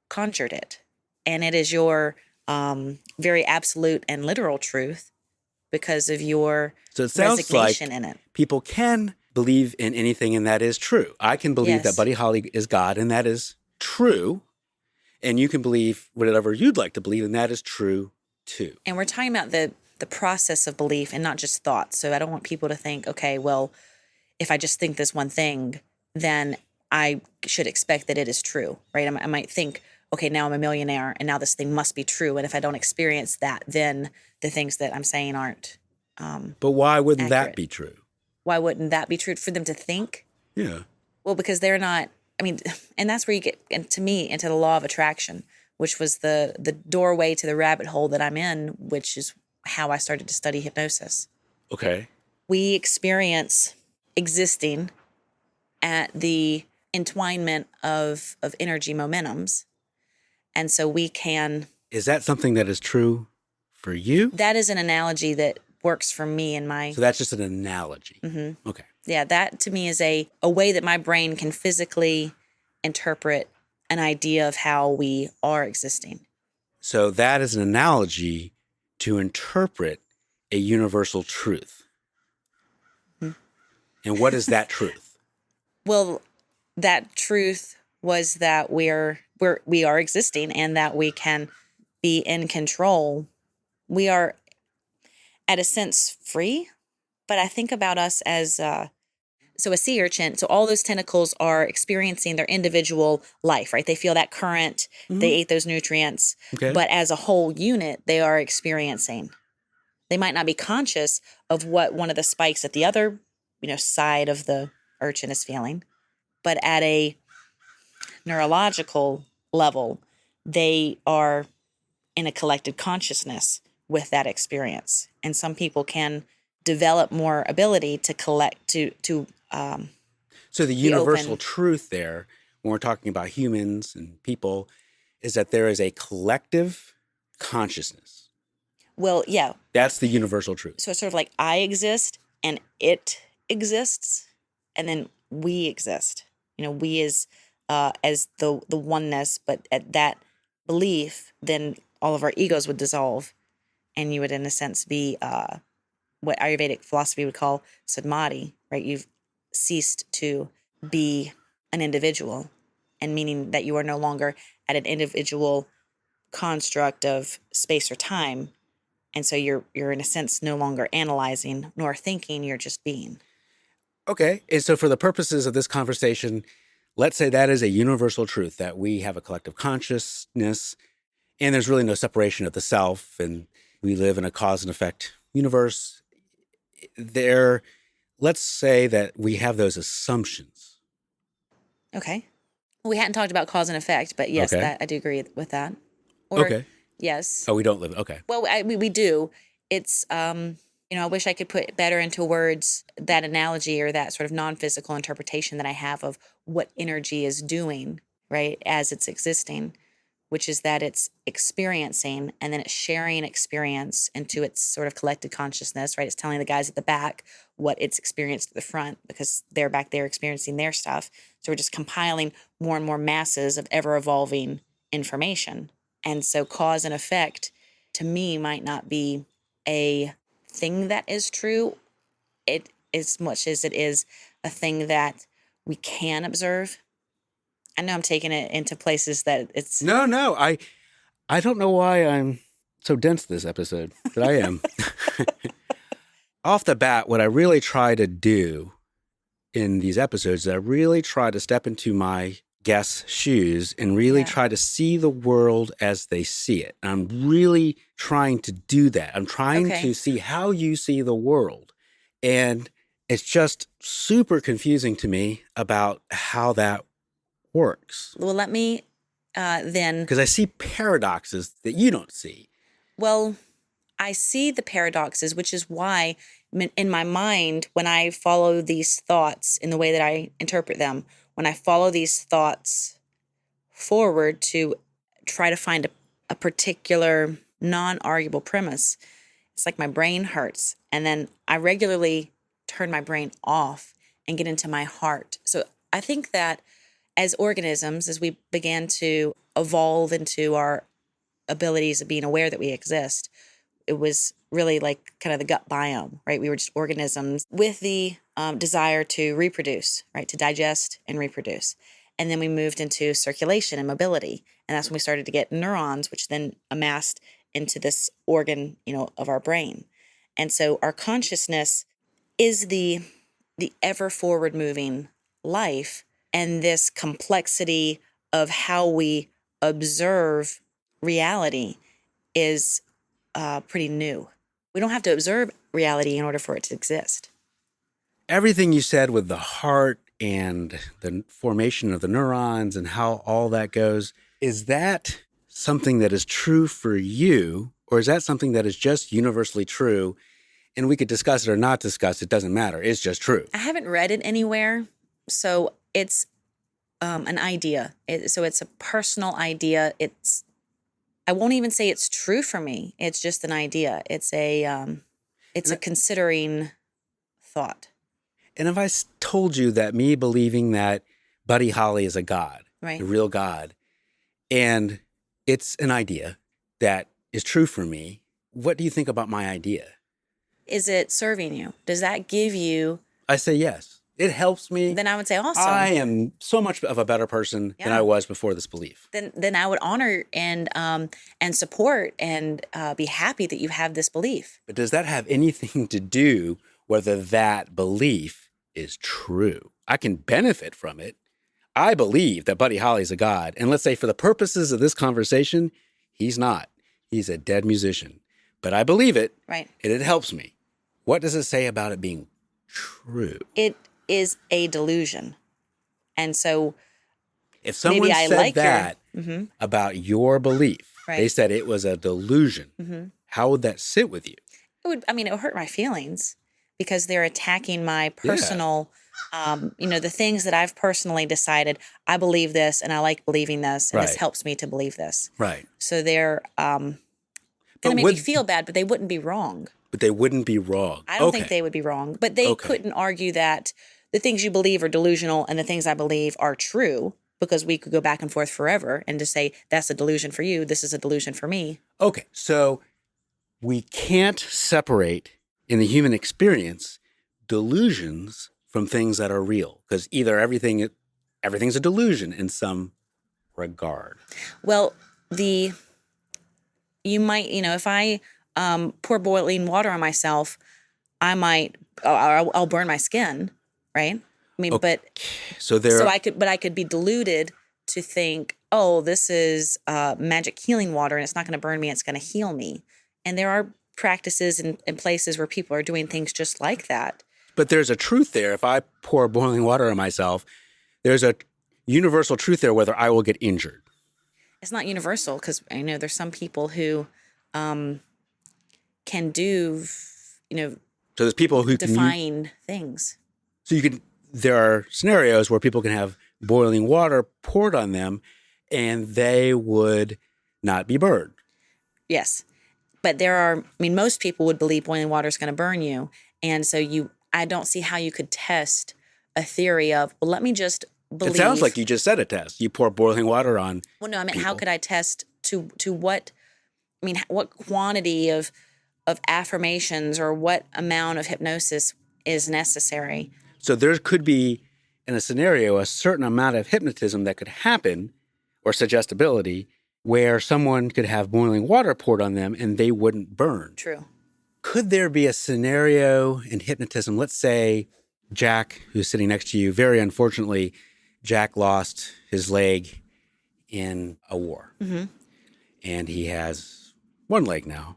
conjured it. And it is your very absolute and literal truth because of your resignation in it. People can believe in anything and that is true. I can believe that Yes. Buddy Holly is God and that is true. And you can believe whatever you'd like to believe and that is true too. And we're talking about the process of belief and not just thoughts. So I don't want people to think, okay, well, if I just think this one thing, then I should expect that it is true, right? I might think, okay, now I'm a millionaire and now this thing must be true. And if I don't experience that, then the things that I'm saying aren't But why wouldn't accurate. that be true? Why wouldn't that be true for them to think? Yeah. Well, because they're not, and that's where you get, to me, into the law of attraction, which was the doorway to the rabbit hole that I'm in, which is how I started to study hypnosis. Okay. We experience existing at the entwinement of energy momentums. And so we can... Is that something that is true for you? That is an analogy that works for me in my... So that's just an analogy. Mm-hmm. Okay. Yeah, that to me is a way that my brain can physically interpret an idea of how we are existing. So that is an analogy to interpret a universal truth. And what is that truth? Well, that truth was that we are existing and that we can be in control. We are, at a sense, free. But I think about us as so a sea urchin. So all those tentacles are experiencing their individual life, right? They feel that current. They ate those nutrients. Okay. But as a whole unit, they are experiencing. They might not be conscious of what one of the spikes at the other, side of the urchin is feeling. But at a neurological level, they are in a collected consciousness with that experience. And some people can develop more ability to collect, So the universal truth there, when we're talking about humans and people, is that there is a collective consciousness. well, yeah. That's the universal truth. So it's sort of like I exist and it exists, and then we exist. We as the oneness, but at that belief, then all of our egos would dissolve, and you would, in a sense, be what Ayurvedic philosophy would call samadhi, right? You've ceased to be an individual, and meaning that you are no longer at an individual construct of space or time. And so you're in a sense no longer analyzing nor thinking, you're just being. Okay. And so for the purposes of this conversation, let's say that is a universal truth, that we have a collective consciousness and there's really no separation of the self, and we live in a cause and effect universe. Let's say that we have those assumptions. Okay. We hadn't talked about cause and effect, but yes, Okay. that I do agree with that. Or, Okay. Yes. Oh, we don't live. Okay. Well, we do. It's, I wish I could put better into words that analogy or that sort of non-physical interpretation that I have of what energy is doing, right, as it's existing, which is that it's experiencing and then it's sharing experience into its sort of collected consciousness, right? It's telling the guys at the back what it's experienced at the front because they're back there experiencing their stuff. So we're just compiling more and more masses of ever-evolving information. And so cause and effect, to me, might not be a thing that is true, it as much as it is a thing that we can observe. I know I'm taking it into places that it's... No. I don't know why I'm so dense this episode, but I am. Off the bat, what I really try to do in these episodes is I really try to step into my guests' shoes and really try to see the world as they see it. I'm really trying to do that. I'm trying to see how you see the world. And it's just super confusing to me about how that works. Well, let me then... Because I see paradoxes that you don't see. Well, I see the paradoxes, which is why in my mind, when I follow these thoughts in the way that I interpret them, when I follow these thoughts forward to try to find a particular non-arguable premise, it's like my brain hurts. And then I regularly turn my brain off and get into my heart. So I think that as organisms, as we began to evolve into our abilities of being aware that we exist, it was really like kind of the gut biome, right? We were just organisms with the desire to reproduce, right? To digest and reproduce. And then we moved into circulation and mobility. And that's when we started to get neurons, which then amassed into this organ, of our brain. And so our consciousness is the ever forward moving life. And this complexity of how we observe reality is pretty new. We don't have to observe reality in order for it to exist. Everything you said with the heart and the formation of the neurons and how all that goes, is that something that is true for you, or is that something that is just universally true and we could discuss it or not discuss it, doesn't matter, it's just true? I haven't read it anywhere, so it's an idea. So it's a personal idea. I won't even say it's true for me. It's just an idea. It's a considering thought. And if I told you that me believing that Buddy Holly is a god, right, a real god, and it's an idea that is true for me, what do you think about my idea? Is it serving you? Does that give you... I say yes. It helps me. then I would say, awesome. I am so much of a better person than Yeah. I was before this belief. Then I would honor and support and be happy that you have this belief. But does that have anything to do whether that belief is true? I can benefit from it. I believe that Buddy Holly's a god. And let's say for the purposes of this conversation, he's not. He's a dead musician. But I believe it. Right. And it helps me. What does it say about it being true? It is a delusion. And so if someone maybe I said like that about your belief, Right. they said it was a delusion, how would that sit with you? it would hurt my feelings because they're attacking my personal, the things that I've personally decided. I believe this and I like believing this and this Right. helps me to believe this. Right. So they're going to make me feel bad, but they wouldn't be wrong. But they wouldn't be wrong. I don't think they would be wrong, but they couldn't argue that the things you believe are delusional and the things I believe are true, because we could go back and forth forever and just say, that's a delusion for you. This is a delusion for me. Okay. So we can't separate in the human experience delusions from things that are real, because either everything's a delusion in some regard. Well, you might, if I pour boiling water on myself, I'll burn my skin, right? I mean, but I could be deluded to think, oh, this is magic healing water and it's not going to burn me, it's going to heal me. And there are practices and places where people are doing things just like that. But there's a truth there. If I pour boiling water on myself, there's a universal truth there whether I will get injured. It's not universal, because I know there's some people who can do, so there's people who define things. So there are scenarios where people can have boiling water poured on them and they would not be burned. Yes. But most people would believe boiling water is going to burn you. And so I don't see how you could test a theory of, well, let me just believe. It sounds like you just said a test. You pour boiling water on. Well, no, I mean, how could I test to what, what quantity of affirmations or what amount of hypnosis is necessary? So there could be, in a scenario, a certain amount of hypnotism that could happen, or suggestibility, where someone could have boiling water poured on them and they wouldn't burn. True. Could there be a scenario in hypnotism? Let's say Jack, who's sitting next to you, very unfortunately, Jack lost his leg in a war. And he has one leg now.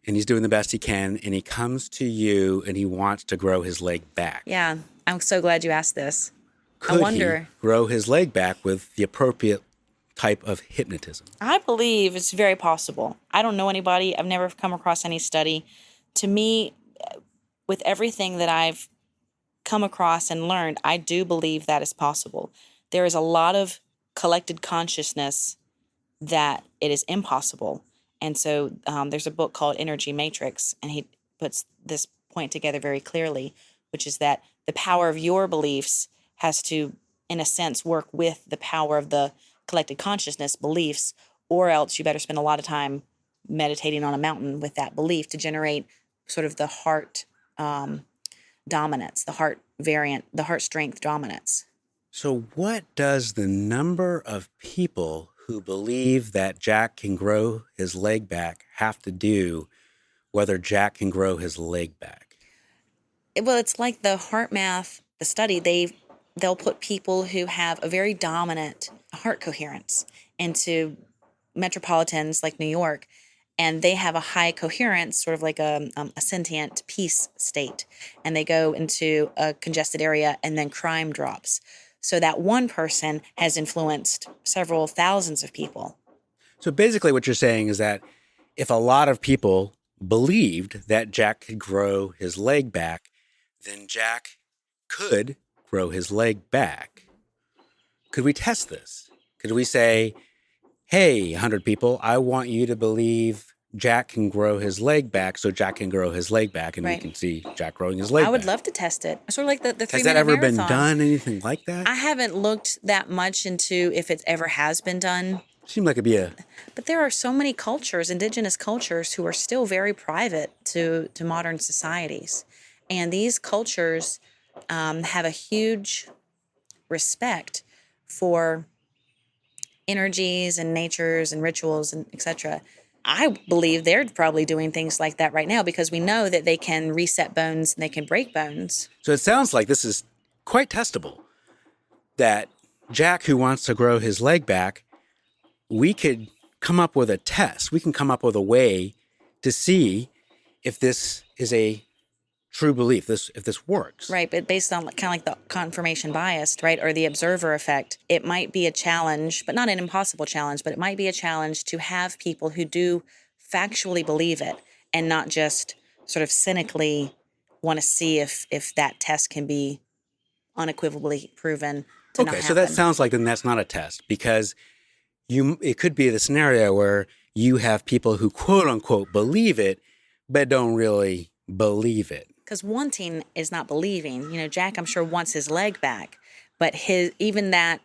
And he's doing the best he can. And he comes to you and he wants to grow his leg back. Yeah, I'm so glad you asked this. Could I wonder. He grow his leg back with the appropriate type of hypnotism? I believe it's very possible. I don't know anybody. I've never come across any study. To me, with everything that I've come across and learned, I do believe that is possible. There is a lot of collected consciousness that it is impossible. And so there's a book called Energy Matrix, and he puts this point together very clearly, which is that the power of your beliefs has to, in a sense, work with the power of the collected consciousness beliefs, or else you better spend a lot of time meditating on a mountain with that belief to generate sort of the heart dominance, the heart variant, the heart strength dominance. So what does the number of people who believe that Jack can grow his leg back have to do whether Jack can grow his leg back? Well, it's like the heart math, the study, they'll put people who have a very dominant heart coherence into metropolitans like New York, and they have a high coherence, sort of like a sentient peace state, and they go into a congested area and then crime drops. So that one person has influenced several thousands of people. So basically what you're saying is that if a lot of people believed that Jack could grow his leg back, then Jack could grow his leg back. Could we test this? Could we say, hey, 100 people, I want you to believe Jack can grow his leg back so Jack can grow his leg back, and Right. we can see Jack growing his leg back. I would love to test it. Sort of like the 3-minute Has that ever been marathon. done, anything like that? I haven't looked that much into if it ever has been done. Seemed like it'd be But there are so many cultures, indigenous cultures, who are still very private to modern societies. And these cultures have a huge respect for energies and natures and rituals and etc. I believe they're probably doing things like that right now because we know that they can reset bones and they can break bones. So it sounds like this is quite testable, that Jack, who wants to grow his leg back, we could come up with a test. We can come up with a way to see if this is a true belief, if this works. Right, but based on kind of like the confirmation bias, right, or the observer effect, it might be a challenge, but not an impossible challenge, but it might be a challenge to have people who do factually believe it and not just sort of cynically want to see if that test can be unequivocally proven to not Okay, happen. so that sounds like then that's not a test, because it could be the scenario where you have people who quote unquote believe it, but don't really believe it. Because wanting is not believing. You know, Jack, I'm sure, wants his leg back. But even that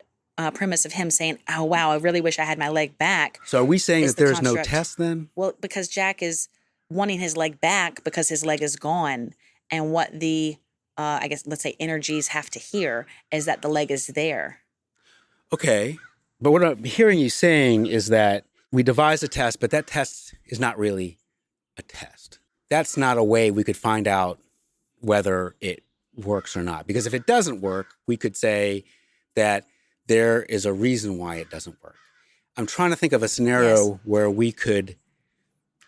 premise of him saying, oh, wow, I really wish I had my leg back. So are we saying is that there's the no construct. test then? Well, because Jack is wanting his leg back because his leg is gone. And what the, I guess, let's say energies have to hear is that the leg is there. Okay. But what I'm hearing you saying is that we devised a test, but that test is not really a test. That's not a way we could find out whether it works or not. Because if it doesn't work, we could say that there is a reason why it doesn't work. I'm trying to think of a scenario where we could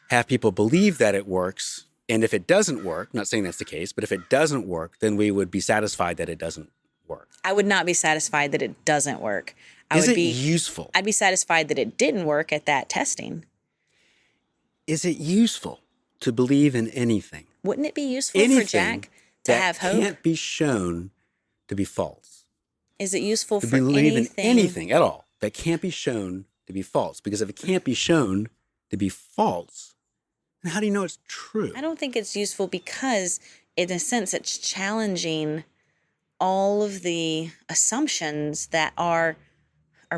have people believe that it works. And if it doesn't work, not saying that's the case, but if it doesn't work, then we would be satisfied that it doesn't work. I would not be satisfied that it doesn't work. Is it useful? I'd be satisfied that it didn't work at that testing. Is it useful to believe in anything? Wouldn't it be useful for Jack to have hope? That can't be shown to be false. Is it useful To for believe in anything? anything at all that can't be shown to be false. Because if it can't be shown to be false, then how do you know it's true? I don't think it's useful because, in a sense, it's challenging all of the assumptions that our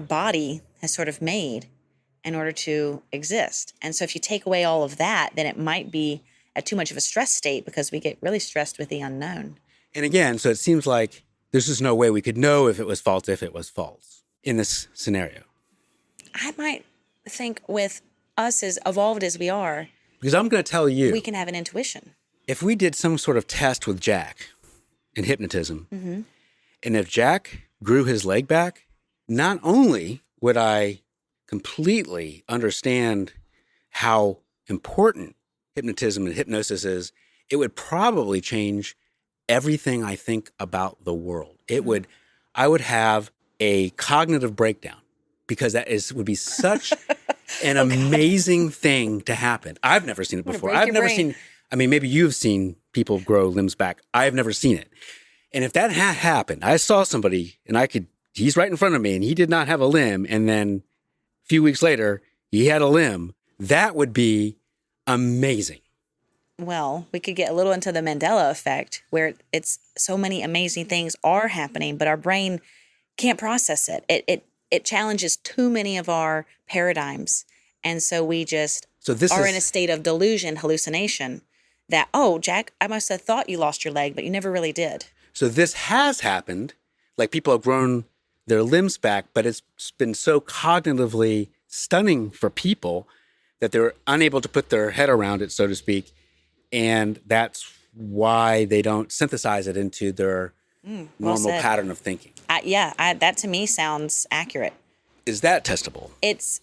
body has sort of made in order to exist. And so if you take away all of that, then it might be at too much of a stress state because we get really stressed with the unknown. And again, so it seems like there's just no way we could know if it was false in this scenario. I might think with us as evolved as we are, Because I'm going to tell you, we can have an intuition. if we did some sort of test with Jack in hypnotism, and if Jack grew his leg back, not only would I completely understand how important hypnotism and hypnosis is, it would probably change everything I think about the world. I would have a cognitive breakdown because would be such an amazing thing to happen. I've never seen it before. I've never seen, maybe you've seen people grow limbs back. I've never seen it. And if that had happened, I saw somebody and he's right in front of me and he did not have a limb. And then a few weeks later, he had a limb. That would be amazing. Well, we could get a little into the Mandela effect where it's so many amazing things are happening, but our brain can't process it. It challenges too many of our paradigms. And so we just are in a state of delusion, hallucination that, oh, Jack, I must have thought you lost your leg, but you never really did. So this has happened. Like people have grown their limbs back, but it's been so cognitively stunning for people that they're unable to put their head around it, so to speak. And that's why they don't synthesize it into their normal pattern of thinking. That to me sounds accurate. Is that testable? It's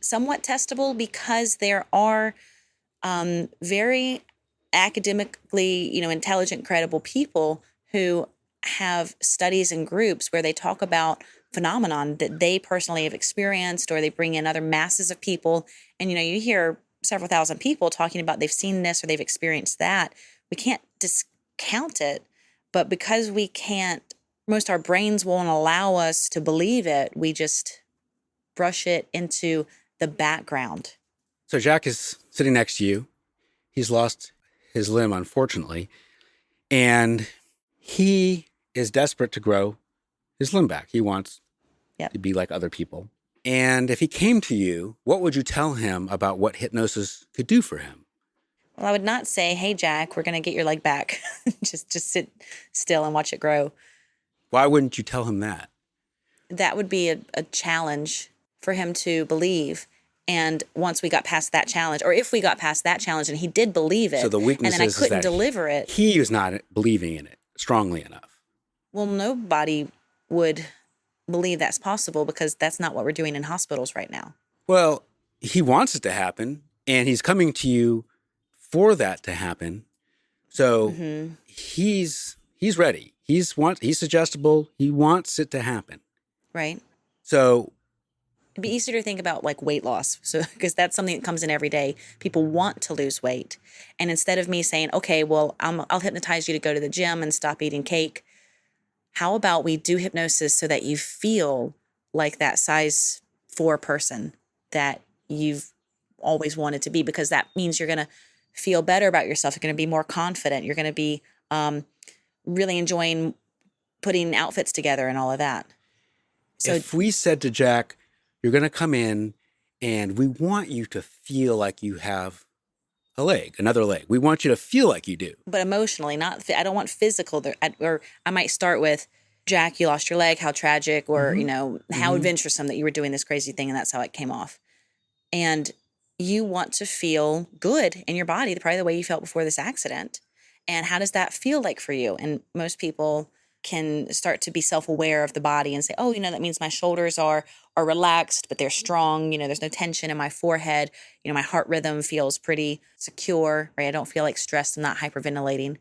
somewhat testable because there are very academically, intelligent, credible people who have studies and groups where they talk about phenomenon that they personally have experienced, or they bring in other masses of people. And, you hear several thousand people talking about they've seen this or they've experienced that. We can't discount it, but because we can't, most our brains won't allow us to believe it, we just brush it into the background. So Jack is sitting next to you. He's lost his limb, unfortunately, and he is desperate to grow his limb back. He wants to be like other people. And if he came to you, what would you tell him about what hypnosis could do for him? Well, I would not say, hey, Jack, we're going to get your leg back. just sit still and watch it grow. Why wouldn't you tell him that? That would be a challenge for him to believe. And once we got past that challenge, or if we got past that challenge and he did believe it, So the weakness and then I is couldn't that deliver it. He was not believing in it strongly enough. Well, nobody would believe that's possible because that's not what we're doing in hospitals right now. Well, he wants it to happen, and he's coming to you for that to happen. So he's ready. He's suggestible. He wants it to happen. Right. So it'd be easier to think about like weight loss. So, because that's something that comes in every day. People want to lose weight. And instead of me saying, okay, well, I'll hypnotize you to go to the gym and stop eating cake. How about we do hypnosis so that you feel like that size 4 person that you've always wanted to be, because that means you're going to feel better about yourself. You're going to be more confident. You're going to be really enjoying putting outfits together and all of that. So if we said to Jack, you're going to come in and we want you to feel like you have another leg. We want you to feel like you do. But emotionally, I don't want physical. Or I might start with, Jack, you lost your leg. How tragic, or, how adventuresome that you were doing this crazy thing and that's how it came off. And you want to feel good in your body, probably the way you felt before this accident. And how does that feel like for you? And most people can start to be self-aware of the body and say, oh, that means my shoulders are relaxed, but they're strong. There's no tension in my forehead. My heart rhythm feels pretty secure, right? I don't feel like stressed. I'm not hyperventilating.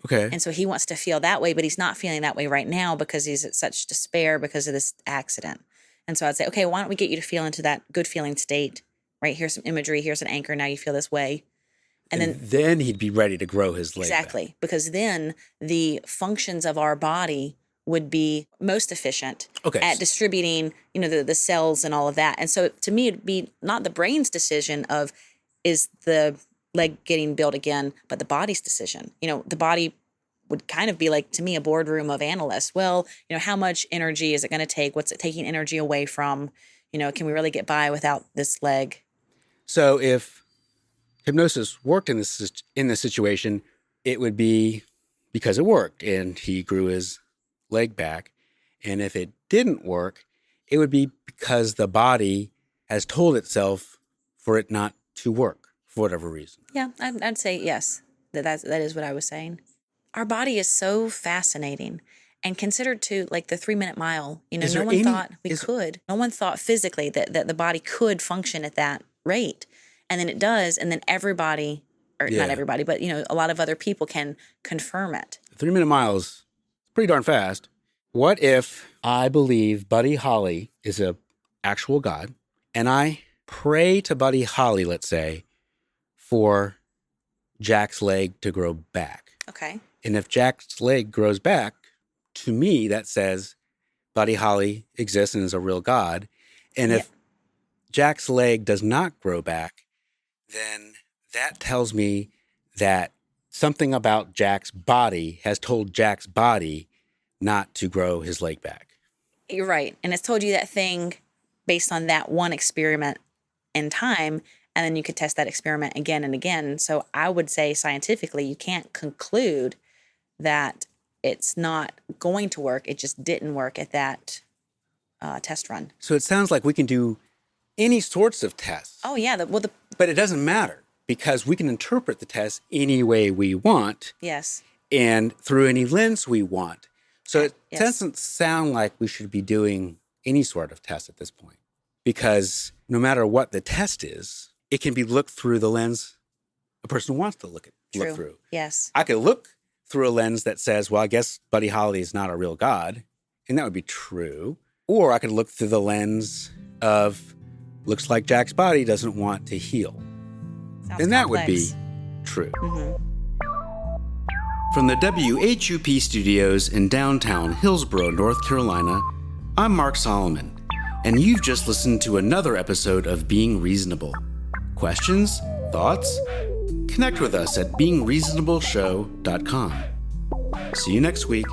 Okay. And so he wants to feel that way, but he's not feeling that way right now because he's at such despair because of this accident. And so I'd say, okay, why don't we get you to feel into that good feeling state, right? Here's some imagery. Here's an anchor. Now you feel this way. And then he'd be ready to grow his leg exactly, back. because then the functions of our body would be most efficient at distributing, the cells and all of that. And so to me, it'd be not the brain's decision of is the leg getting built again, but the body's decision. The body would kind of be like, to me, a boardroom of analysts. Well, how much energy is it going to take? What's it taking energy away from? Can we really get by without this leg? So if hypnosis worked in this situation, it would be because it worked and he grew his leg back. And if it didn't work, it would be because the body has told itself for it not to work for whatever reason. Yeah, I'd say yes. That is what I was saying. Our body is so fascinating and considered to like the 3-minute mile. No one thought we could. No one thought physically that the body could function at that rate. And then it does. And then everybody, or not everybody, but, a lot of other people can confirm it. 3-minute mile is pretty darn fast. What if I believe Buddy Holly is a actual god and I pray to Buddy Holly, let's say, for Jack's leg to grow back? Okay. And if Jack's leg grows back, to me, that says Buddy Holly exists and is a real god. And if Jack's leg does not grow back, then that tells me that something about Jack's body has told Jack's body not to grow his leg back. You're right. And it's told you that thing based on that one experiment in time, and then you could test that experiment again and again. So I would say scientifically, you can't conclude that it's not going to work. It just didn't work at that test run. So it sounds like we can do any sorts of tests. Oh, yeah. But it doesn't matter because we can interpret the test any way we want. Yes. And through any lens we want. So it doesn't sound like we should be doing any sort of test at this point, because no matter what the test is, it can be looked through the lens a person wants to look through. Yes. I could look through a lens that says, well, I guess Buddy Holly is not a real god, and that would be true. Or I could look through the lens of, looks like Jack's body doesn't want to heal. Sounds and that complex. would be true. Mm-hmm. From the WHUP studios in downtown Hillsboro, North Carolina, I'm Mark Solomon, and you've just listened to another episode of Being Reasonable. Questions? Thoughts? Connect with us at beingreasonableshow.com. See you next week.